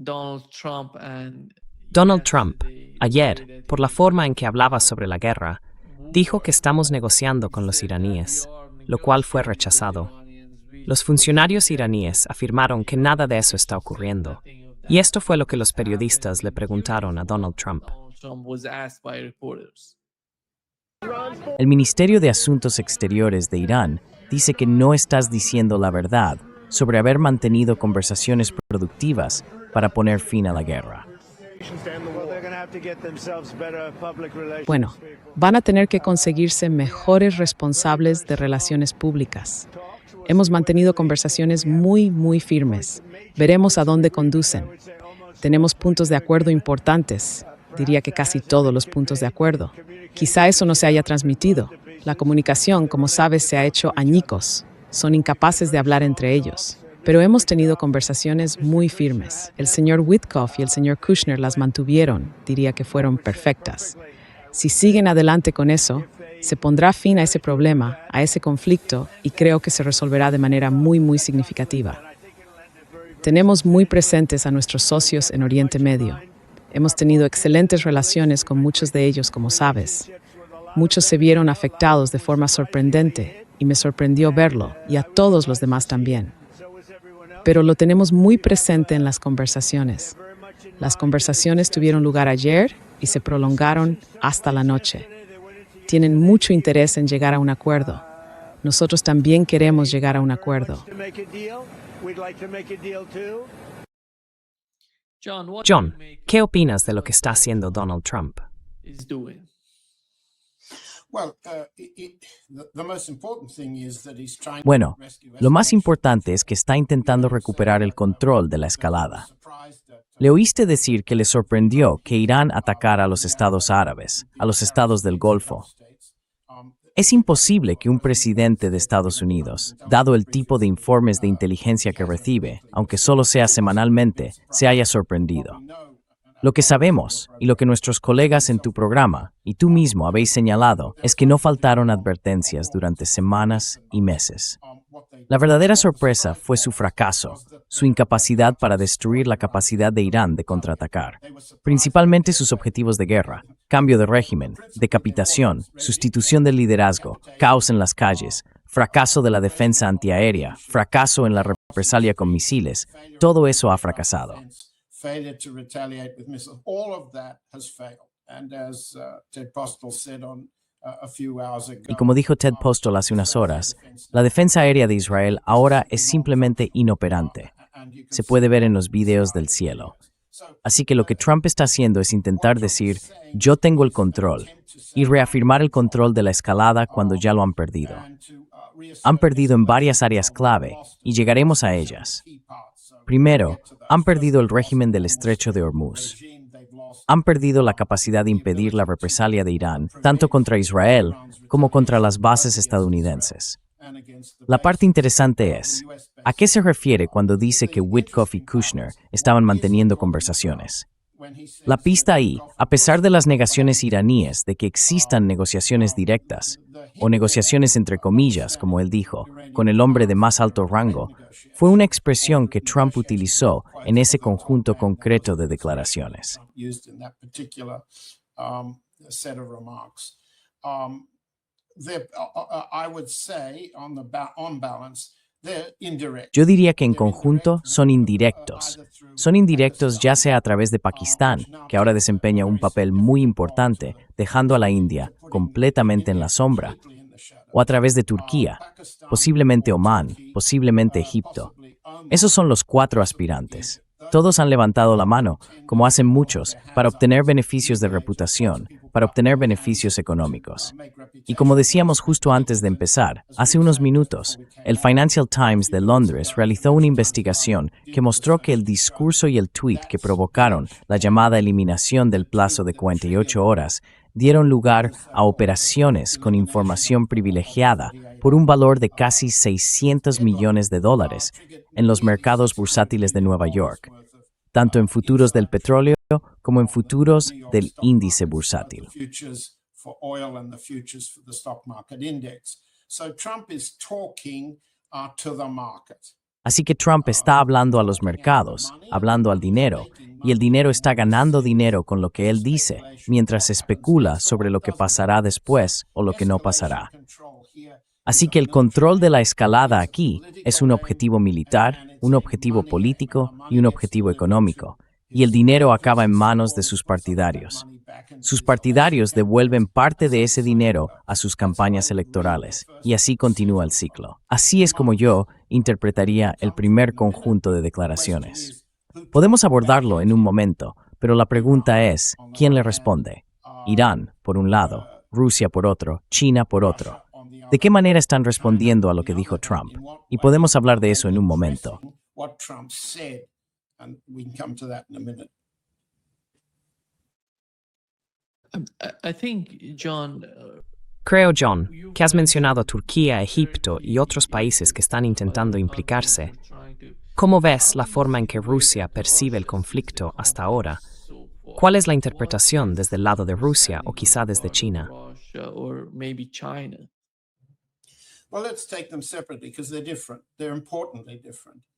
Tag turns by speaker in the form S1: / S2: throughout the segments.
S1: Donald Trump, ayer, por la forma en que hablaba sobre la guerra, dijo que estamos negociando con los iraníes, lo cual fue rechazado. Los funcionarios iraníes afirmaron que nada de eso está ocurriendo, y esto fue lo que los periodistas le preguntaron a Donald Trump. El Ministerio de Asuntos Exteriores de Irán dice que no estás diciendo la verdad sobre haber mantenido conversaciones productivas para poner fin a la guerra.
S2: Bueno, van a tener que conseguirse mejores responsables de relaciones públicas. Hemos mantenido conversaciones muy firmes. Veremos a dónde conducen. Tenemos puntos de acuerdo importantes. Diría que casi todos los puntos de acuerdo. Quizá eso no se haya transmitido. La comunicación, como sabes, se ha hecho añicos. Son incapaces de hablar entre ellos. Pero hemos tenido conversaciones muy firmes. El señor Witkoff y el señor Kushner las mantuvieron. Diría que fueron perfectas. Si siguen adelante con eso, se pondrá fin a ese problema, a ese conflicto, y creo que se resolverá de manera muy significativa. Tenemos muy presentes a nuestros socios en Oriente Medio. Hemos tenido excelentes relaciones con muchos de ellos, como sabes. Muchos se vieron afectados de forma sorprendente, y me sorprendió verlo, y a todos los demás también. Pero lo tenemos muy presente en las conversaciones. Las conversaciones tuvieron lugar ayer y se prolongaron hasta la noche. Tienen mucho interés en llegar a un acuerdo. Nosotros también queremos llegar a un acuerdo.
S1: John, ¿qué opinas de lo que está haciendo Donald Trump?
S3: Bueno, lo más importante es que está intentando recuperar el control de la escalada. Le oíste decir que le sorprendió que Irán atacara a los estados árabes, a los estados del Golfo. Es imposible que un presidente de Estados Unidos, dado el tipo de informes de inteligencia que recibe, aunque solo sea semanalmente, se haya sorprendido. Lo que sabemos, y lo que nuestros colegas en tu programa, y tú mismo habéis señalado, es que no faltaron advertencias durante semanas y meses. La verdadera sorpresa fue su fracaso, su incapacidad para destruir la capacidad de Irán de contraatacar, principalmente sus objetivos de guerra, cambio de régimen, decapitación, sustitución del liderazgo, caos en las calles, fracaso de la defensa antiaérea, fracaso en la represalia con misiles. Todo eso ha fracasado.
S4: Failure to retaliate with missiles. All of that has failed. And as Ted Postel said a few hours ago.
S1: Y como dijo Ted Postel hace unas horas, la defensa aérea de Israel ahora es simplemente inoperante. Se puede ver en los videos del cielo. Así que lo que Trump está haciendo es intentar decir, yo tengo el control, y reafirmar el control de la escalada cuando ya lo han perdido. Han perdido en varias áreas clave, y llegaremos a ellas. Primero, han perdido el régimen del Estrecho de Hormuz. Han perdido la capacidad de impedir la represalia de Irán, tanto contra Israel como contra las bases estadounidenses. La parte interesante es, ¿a qué se refiere cuando dice que Witkoff y Kushner estaban manteniendo conversaciones? La pista ahí, a pesar de las negaciones iraníes de que existan negociaciones directas, o negociaciones entre comillas, como él dijo, con el hombre de más alto rango, fue una expresión que Trump utilizó en ese conjunto concreto de declaraciones. Yo diría que en conjunto son indirectos. Son indirectos ya sea a través de Pakistán, que ahora desempeña un papel muy importante, dejando a la India completamente en la sombra, o a través de Turquía, posiblemente Omán, posiblemente Egipto. Esos son los 4 aspirantes. Todos han levantado la mano, como hacen muchos, para obtener beneficios de reputación, para obtener beneficios económicos. Y como decíamos justo antes de empezar, hace unos minutos, el Financial Times de Londres realizó una investigación que mostró que el discurso y el tweet que provocaron la llamada eliminación del plazo de 48 horas dieron lugar a operaciones con información privilegiada por un valor de casi $600 millones en los mercados bursátiles de Nueva York, tanto en futuros del petróleo como en futuros del índice bursátil.
S4: So Trump is talking to the market.
S1: Así que Trump está hablando a los mercados, hablando al dinero, y el dinero está ganando dinero con lo que él dice, mientras especula sobre lo que pasará después o lo que no pasará. Así que el control de la escalada aquí es un objetivo militar, un objetivo político y un objetivo económico, y el dinero acaba en manos de sus partidarios. Sus partidarios devuelven parte de ese dinero a sus campañas electorales, y así continúa el ciclo. Así es como yo interpretaría el primer conjunto de declaraciones. Podemos abordarlo en un momento, pero la pregunta es, ¿quién le responde? Irán, por un lado, Rusia por otro, China por otro. ¿De qué manera están respondiendo a lo que dijo Trump? Y podemos hablar de eso en un momento.
S3: Creo, John, que has mencionado a Turquía, Egipto y otros países que están intentando implicarse. ¿Cómo ves la forma en que Rusia percibe el conflicto hasta ahora? ¿Cuál es la interpretación desde el lado de Rusia o quizá desde China?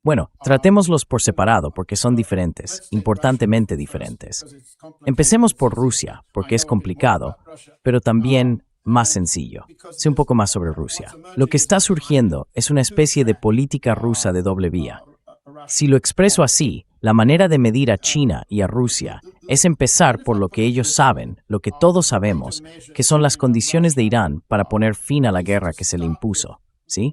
S1: Bueno, tratémoslos por separado porque son diferentes, importantemente diferentes. Empecemos por Rusia, porque es complicado, pero también más sencillo. Sé un poco más sobre Rusia. Lo que está surgiendo es una especie de política rusa de doble vía. Si lo expreso así, la manera de medir a China y a Rusia es empezar por lo que ellos saben, lo que todos sabemos, que son las condiciones de Irán para poner fin a la guerra que se le impuso, ¿sí?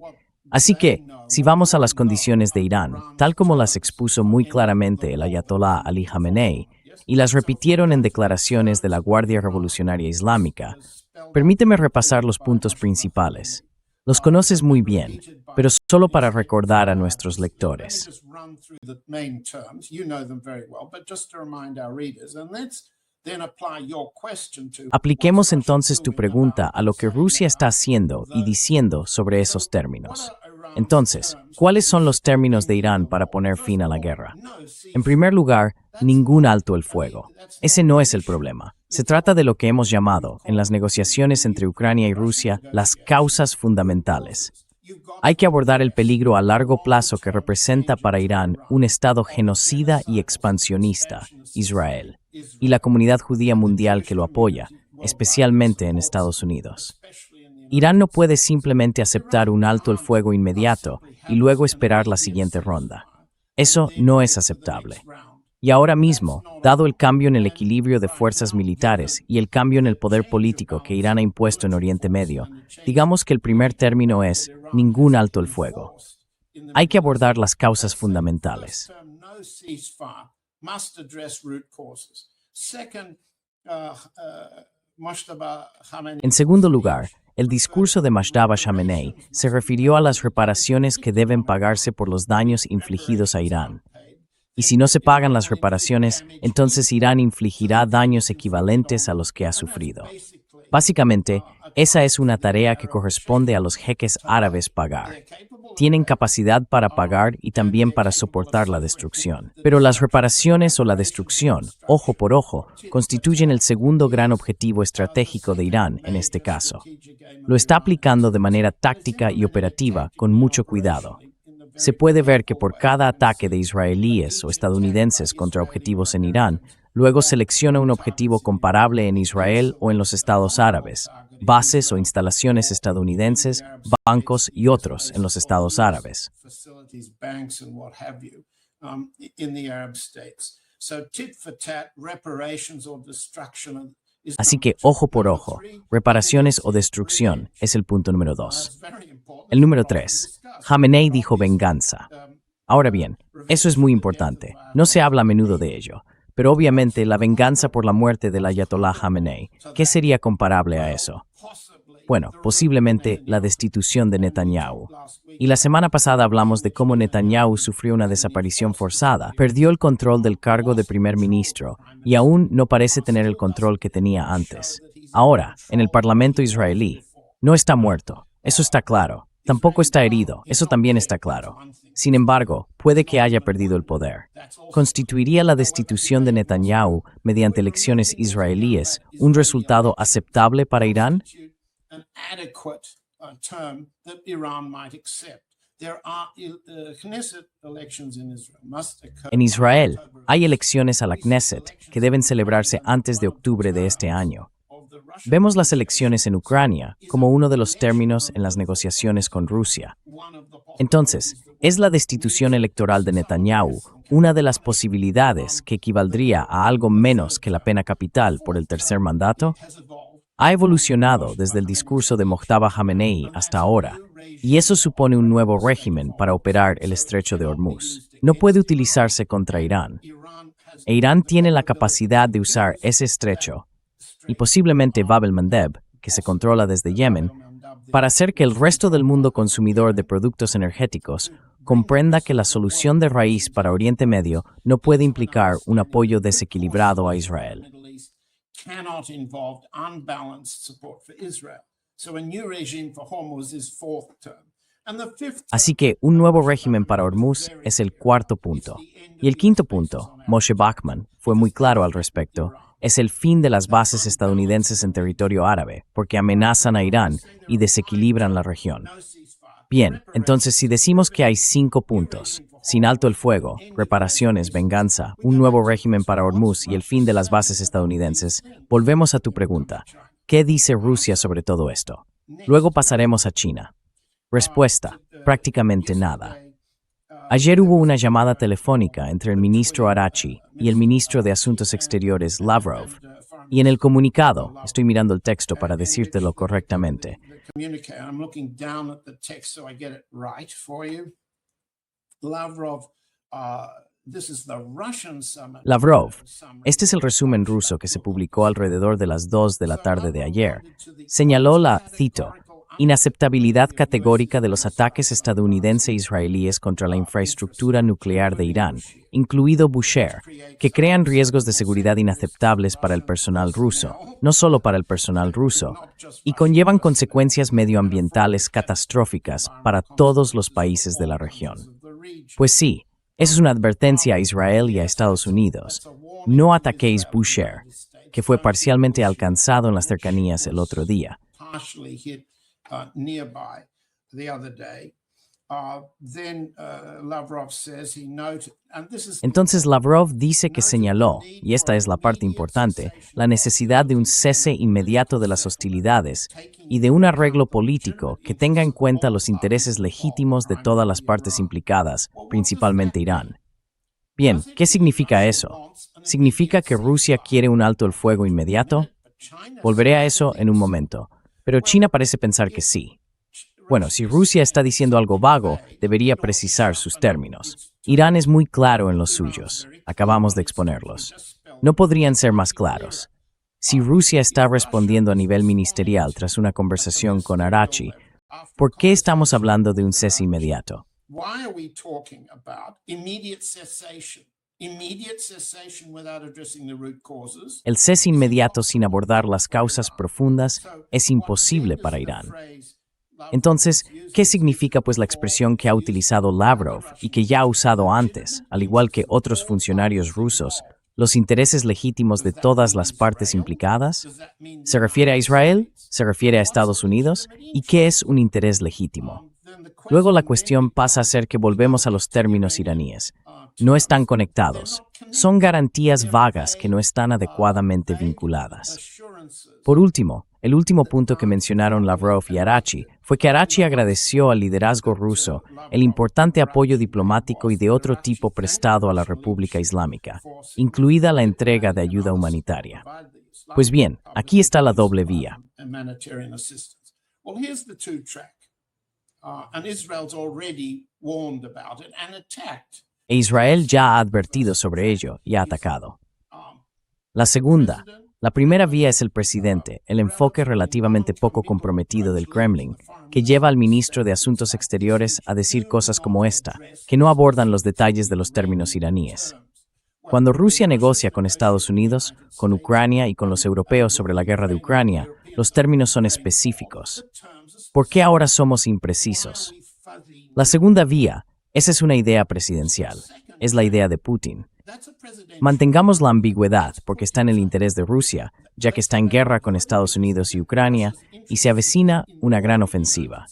S1: Así que, si vamos a las condiciones de Irán, tal como las expuso muy claramente el Ayatolá Ali Khamenei, y las repitieron en declaraciones de la Guardia Revolucionaria Islámica, permíteme repasar los puntos principales. Los conoces muy bien, pero solo para recordar a nuestros lectores. Apliquemos entonces tu pregunta a lo que Rusia está haciendo y diciendo sobre esos términos. Entonces, ¿cuáles son los términos de Irán para poner fin a la guerra? En primer lugar, ningún alto el fuego. Ese no es el problema. Se trata de lo que hemos llamado, en las negociaciones entre Ucrania y Rusia, las causas fundamentales. Hay que abordar el peligro a largo plazo que representa para Irán un Estado genocida y expansionista, Israel, y la comunidad judía mundial que lo apoya, especialmente en Estados Unidos. Irán no puede simplemente aceptar un alto el fuego inmediato y luego esperar la siguiente ronda. Eso no es aceptable. Y ahora mismo, dado el cambio en el equilibrio de fuerzas militares y el cambio en el poder político que Irán ha impuesto en Oriente Medio, digamos que el primer término es ningún alto el fuego. Hay que abordar las causas fundamentales. En segundo lugar, el discurso de Mojtaba Khamenei se refirió a las reparaciones que deben pagarse por los daños infligidos a Irán. Y si no se pagan las reparaciones, entonces Irán infligirá daños equivalentes a los que ha sufrido. Básicamente, esa es una tarea que corresponde a los jeques árabes pagar. Tienen capacidad para pagar y también para soportar la destrucción. Pero las reparaciones o la destrucción, ojo por ojo, constituyen el segundo gran objetivo estratégico de Irán en este caso. Lo está aplicando de manera táctica y operativa con mucho cuidado. Se puede ver que por cada ataque de israelíes o estadounidenses contra objetivos en Irán, luego selecciona un objetivo comparable en Israel o en los Estados Árabes, bases o instalaciones estadounidenses, bancos y otros en los Estados Árabes. Así que ojo por ojo, reparaciones o destrucción es el punto número 2. El número 3, Khamenei dijo venganza. Ahora bien, eso es muy importante, no se habla a menudo de ello, pero obviamente la venganza por la muerte del Ayatolá Khamenei, ¿qué sería comparable a eso? Bueno, posiblemente la destitución de Netanyahu. Y la semana pasada hablamos de cómo Netanyahu sufrió una desaparición forzada, perdió el control del cargo de primer ministro y aún no parece tener el control que tenía antes. Ahora, en el Parlamento israelí, no está muerto, eso está claro. Tampoco está herido, eso también está claro. Sin embargo, puede que haya perdido el poder. ¿Constituiría la destitución de Netanyahu mediante elecciones israelíes un resultado aceptable para Irán? En Israel, hay elecciones a la Knesset que deben celebrarse antes de octubre de este año. Vemos las elecciones en Ucrania como uno de los términos en las negociaciones con Rusia. Entonces, ¿es la destitución electoral de Netanyahu una de las posibilidades que equivaldría a algo menos que la pena capital por el tercer mandato? Ha evolucionado desde el discurso de Mojtaba Khamenei hasta ahora, y eso supone un nuevo régimen para operar el estrecho de Hormuz. No puede utilizarse contra Irán, e Irán tiene la capacidad de usar ese estrecho, y posiblemente Bab el-Mandeb, que se controla desde Yemen, para hacer que el resto del mundo consumidor de productos energéticos comprenda que la solución de raíz para Oriente Medio no puede implicar un apoyo desequilibrado a Israel. Así que un nuevo régimen para Hormuz es el cuarto punto. Y el quinto punto, Moshe Bachmann fue muy claro al respecto, es el fin de las bases estadounidenses en territorio árabe, porque amenazan a Irán y desequilibran la región. Bien, entonces si decimos que hay 5 puntos, sin alto el fuego, reparaciones, venganza, un nuevo régimen para Hormuz y el fin de las bases estadounidenses, volvemos a tu pregunta. ¿Qué dice Rusia sobre todo esto? Luego pasaremos a China. Respuesta, prácticamente nada. Ayer hubo una llamada telefónica entre el ministro Arachi y el ministro de Asuntos Exteriores Lavrov, y en el comunicado, estoy mirando el texto para decírtelo correctamente, Lavrov, este es el resumen ruso que se publicó alrededor de las 2 de la tarde de ayer, señaló la, cito, inaceptabilidad categórica de los ataques estadounidenses e israelíes contra la infraestructura nuclear de Irán, incluido Bushehr, que crean riesgos de seguridad inaceptables para el personal ruso, no solo para el personal ruso, y conllevan consecuencias medioambientales catastróficas para todos los países de la región. Pues sí, esa es una advertencia a Israel y a Estados Unidos. No ataquéis Bushehr, que fue parcialmente alcanzado en las cercanías el otro día. Entonces Lavrov dice que señaló, y esta es la parte importante, la necesidad de un cese inmediato de las hostilidades y de un arreglo político que tenga en cuenta los intereses legítimos de todas las partes implicadas, principalmente Irán. Bien, ¿qué significa eso? ¿Significa que Rusia quiere un alto el fuego inmediato? Volveré a eso en un momento, pero China parece pensar que sí. Bueno, si Rusia está diciendo algo vago, debería precisar sus términos. Irán es muy claro en los suyos. Acabamos de exponerlos. No podrían ser más claros. Si Rusia está respondiendo a nivel ministerial tras una conversación con Arachi, ¿por qué estamos hablando de un cese inmediato? El cese inmediato sin abordar las causas profundas es imposible para Irán. Entonces, ¿qué significa pues la expresión que ha utilizado Lavrov y que ya ha usado antes, al igual que otros funcionarios rusos, los intereses legítimos de todas las partes implicadas? ¿Se refiere a Israel? ¿Se refiere a Estados Unidos? ¿Y qué es un interés legítimo? Luego la cuestión pasa a ser que volvemos a los términos iraníes. No están conectados. Son garantías vagas que no están adecuadamente vinculadas. Por último, el último punto que mencionaron Lavrov y Arachi fue que Arachi agradeció al liderazgo ruso el importante apoyo diplomático y de otro tipo prestado a la República Islámica, incluida la entrega de ayuda humanitaria. Pues bien, aquí está la doble vía. E Israel ya ha advertido sobre ello y ha atacado. La segunda, la primera vía es el presidente, el enfoque relativamente poco comprometido del Kremlin, que lleva al ministro de Asuntos Exteriores a decir cosas como esta, que no abordan los detalles de los términos iraníes. Cuando Rusia negocia con Estados Unidos, con Ucrania y con los europeos sobre la guerra de Ucrania, los términos son específicos. ¿Por qué ahora somos imprecisos? La segunda vía, esa es una idea presidencial, es la idea de Putin. Mantengamos la ambigüedad porque está en el interés de Rusia, ya que está en guerra con Estados Unidos y Ucrania, y se avecina una gran ofensiva.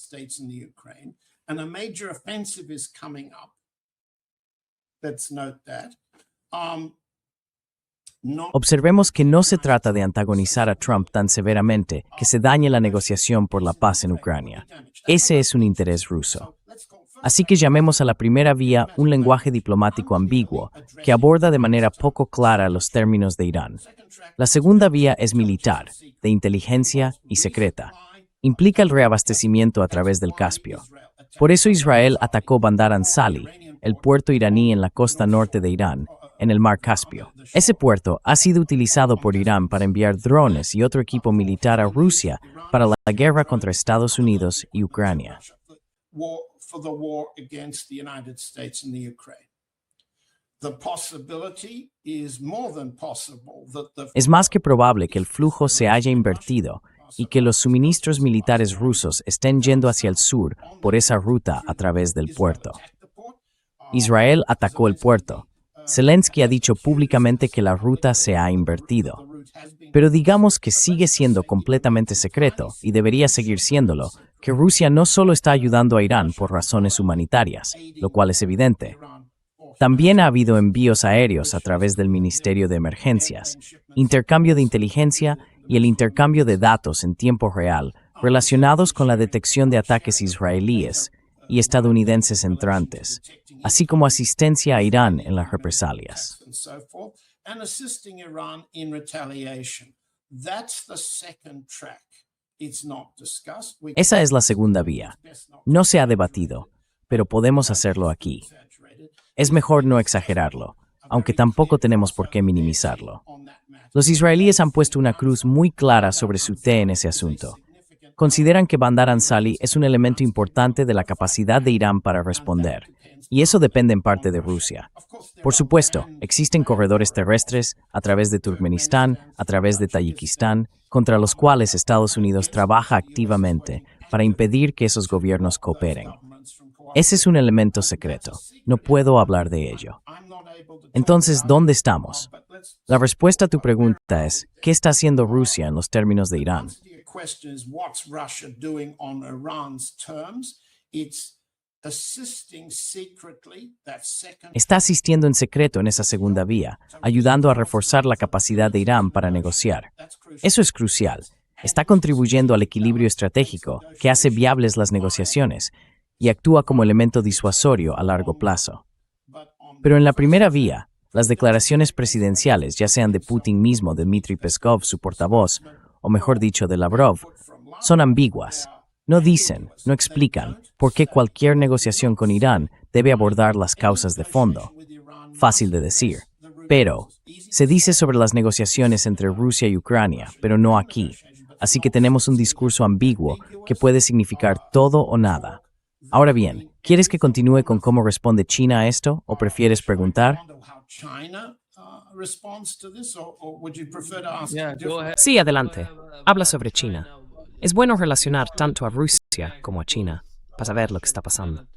S4: and a major offensive is coming up. Let's note that.
S3: Observemos que no se trata de antagonizar a Trump tan severamente que se dañe la negociación por la paz en Ucrania. Ese es un interés ruso. Así que llamemos a la primera vía un lenguaje diplomático ambiguo que aborda de manera poco clara los términos de Irán. La segunda vía es militar, de inteligencia y secreta. Implica el reabastecimiento a través del Caspio. Por eso Israel atacó Bandar Ansali, el puerto iraní en la costa norte de Irán, en el mar Caspio. Ese puerto ha sido utilizado por Irán para enviar drones y otro equipo militar a Rusia para la guerra contra Estados Unidos y Ucrania. Es más que probable que el flujo se haya invertido y que los suministros militares rusos estén yendo hacia el sur por esa ruta a través del puerto. Israel atacó el puerto. Zelensky ha dicho públicamente que la ruta se ha invertido. Pero digamos que sigue siendo completamente secreto, y debería seguir siéndolo, que Rusia no solo está ayudando a Irán por razones humanitarias, lo cual es evidente. También ha habido envíos aéreos a través del Ministerio de Emergencias, intercambio de inteligencia y el intercambio de datos en tiempo real relacionados con la detección de ataques israelíes y estadounidenses entrantes, así como asistencia a Irán en las represalias. Esa es la segunda vía. No se ha debatido, pero podemos hacerlo aquí. Es mejor no exagerarlo, aunque tampoco tenemos por qué minimizarlo. Los israelíes han puesto una cruz muy clara sobre su T en ese asunto. Consideran que Bandar Ansali es un elemento importante de la capacidad de Irán para responder, y eso depende en parte de Rusia. Por supuesto, existen corredores terrestres a través de Turkmenistán, a través de Tayikistán, contra los cuales Estados Unidos trabaja activamente para impedir que esos gobiernos cooperen. Ese es un elemento secreto. No puedo hablar de ello. Entonces, ¿dónde estamos? La respuesta a tu pregunta es, ¿qué está haciendo Rusia en los términos de Irán? Está asistiendo en secreto en esa segunda vía, ayudando a reforzar la capacidad de Irán para negociar. Eso es crucial. Está contribuyendo al equilibrio estratégico que hace viables las negociaciones y actúa como elemento disuasorio a largo plazo. Pero en la primera vía, las declaraciones presidenciales, ya sean de Putin mismo, de Dmitry Peskov, su portavoz, o mejor dicho, de Lavrov, son ambiguas. No dicen, no explican por qué cualquier negociación con Irán debe abordar las causas de fondo. Fácil de decir. Pero se dice sobre las negociaciones entre Rusia y Ucrania, pero no aquí. Así que tenemos un discurso ambiguo que puede significar todo o nada. Ahora bien, ¿quieres que continúe con cómo responde China a esto o prefieres preguntar?
S2: Sí, adelante. Habla sobre China. Es bueno relacionar tanto a Rusia como a China para saber lo que está pasando.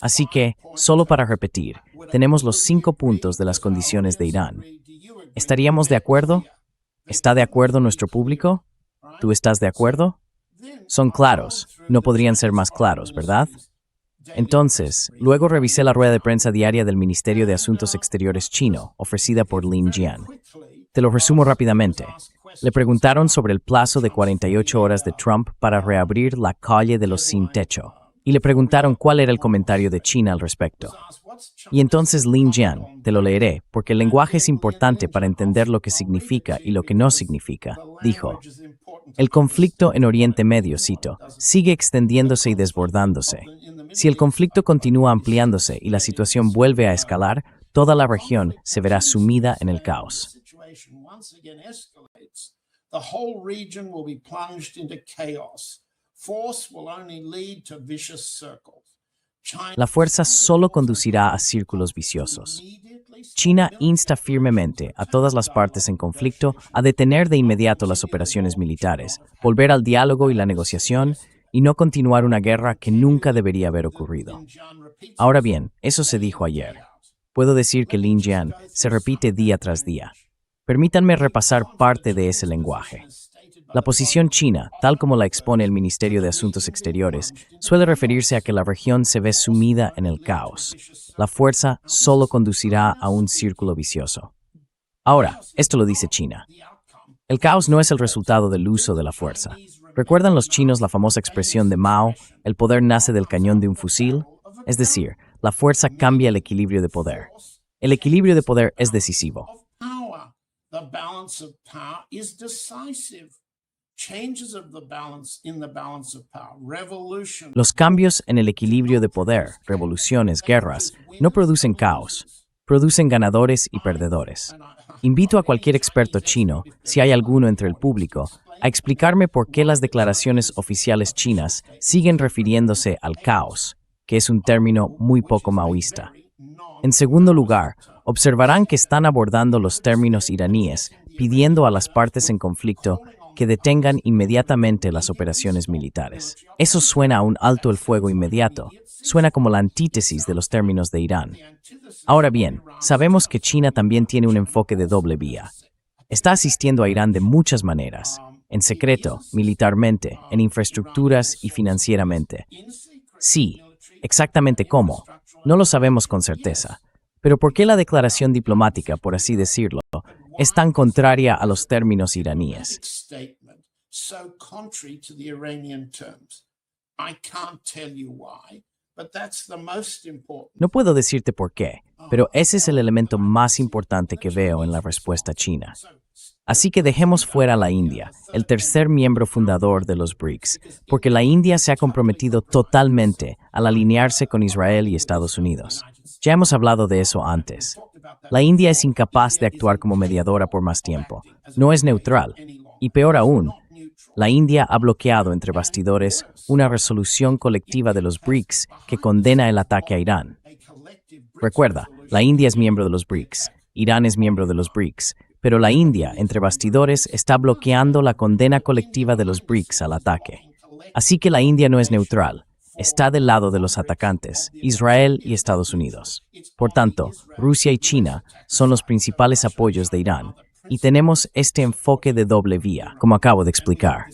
S3: Así que, solo para repetir, tenemos los 5 puntos de las condiciones de Irán. ¿Estaríamos de acuerdo? ¿Está de acuerdo nuestro público? ¿Tú estás de acuerdo? Son claros, no podrían ser más claros, ¿verdad? Entonces, luego revisé la rueda de prensa diaria del Ministerio de Asuntos Exteriores chino, ofrecida por Lin Jian. Te lo resumo rápidamente. Le preguntaron sobre el plazo de 48 horas de Trump para reabrir la calle de los sin techo, y le preguntaron cuál era el comentario de China al respecto. Y entonces Lin Jian, te lo leeré, porque el lenguaje es importante para entender lo que significa y lo que no significa, dijo: el conflicto en Oriente Medio, cito, sigue extendiéndose y desbordándose. Si el conflicto continúa ampliándose y la situación vuelve a escalar, toda la región se verá sumida en el caos. La fuerza solo conducirá a círculos viciosos. China insta firmemente a todas las partes en conflicto a detener de inmediato las operaciones militares, volver al diálogo y la negociación, y no continuar una guerra que nunca debería haber ocurrido. Ahora bien, eso se dijo ayer. Puedo decir que Lin Jian se repite día tras día. Permítanme repasar parte de ese lenguaje.
S1: La posición china, tal como la expone el Ministerio de Asuntos Exteriores, suele referirse a que la región se ve sumida en el caos. La fuerza solo conducirá a un círculo vicioso. Ahora, esto lo dice China. El caos no es el resultado del uso de la fuerza. ¿Recuerdan los chinos la famosa expresión de Mao, el poder nace del cañón de un fusil? Es decir, la fuerza cambia el equilibrio de poder. El equilibrio de poder es decisivo.
S4: The balance of power is decisive. Changes of the balance in the balance of power, revolution.
S1: Los cambios en el equilibrio de poder, revoluciones, guerras, no producen caos, producen ganadores y perdedores. Invito a cualquier experto chino, si hay alguno entre el público, a explicarme por qué las declaraciones oficiales chinas siguen refiriéndose al caos, que es un término muy poco maoísta. En segundo lugar, observarán que están abordando los términos iraníes, pidiendo a las partes en conflicto que detengan inmediatamente las operaciones militares. Eso suena a un alto el fuego inmediato, suena como la antítesis de los términos de Irán. Ahora bien, sabemos que China también tiene un enfoque de doble vía. Está asistiendo a Irán de muchas maneras, en secreto, militarmente, en infraestructuras y financieramente. Sí, exactamente cómo, no lo sabemos con certeza. Pero ¿por qué la declaración diplomática, por así decirlo, es tan contraria a los términos iraníes? No puedo decirte por qué, pero ese es el elemento más importante que veo en la respuesta china. Así que dejemos fuera a la India, el tercer miembro fundador de los BRICS, porque la India se ha comprometido totalmente al alinearse con Israel y Estados Unidos. Ya hemos hablado de eso antes. La India es incapaz de actuar como mediadora por más tiempo. No es neutral. Y peor aún, la India ha bloqueado entre bastidores una resolución colectiva de los BRICS que condena el ataque a Irán. Recuerda, la India es miembro de los BRICS, Irán es miembro de los BRICS, pero la India, entre bastidores, está bloqueando la condena colectiva de los BRICS al ataque. Así que la India no es neutral. Está del lado de los atacantes, Israel y Estados Unidos. Por tanto, Rusia y China son los principales apoyos de Irán, y tenemos este enfoque de doble vía, como acabo de explicar.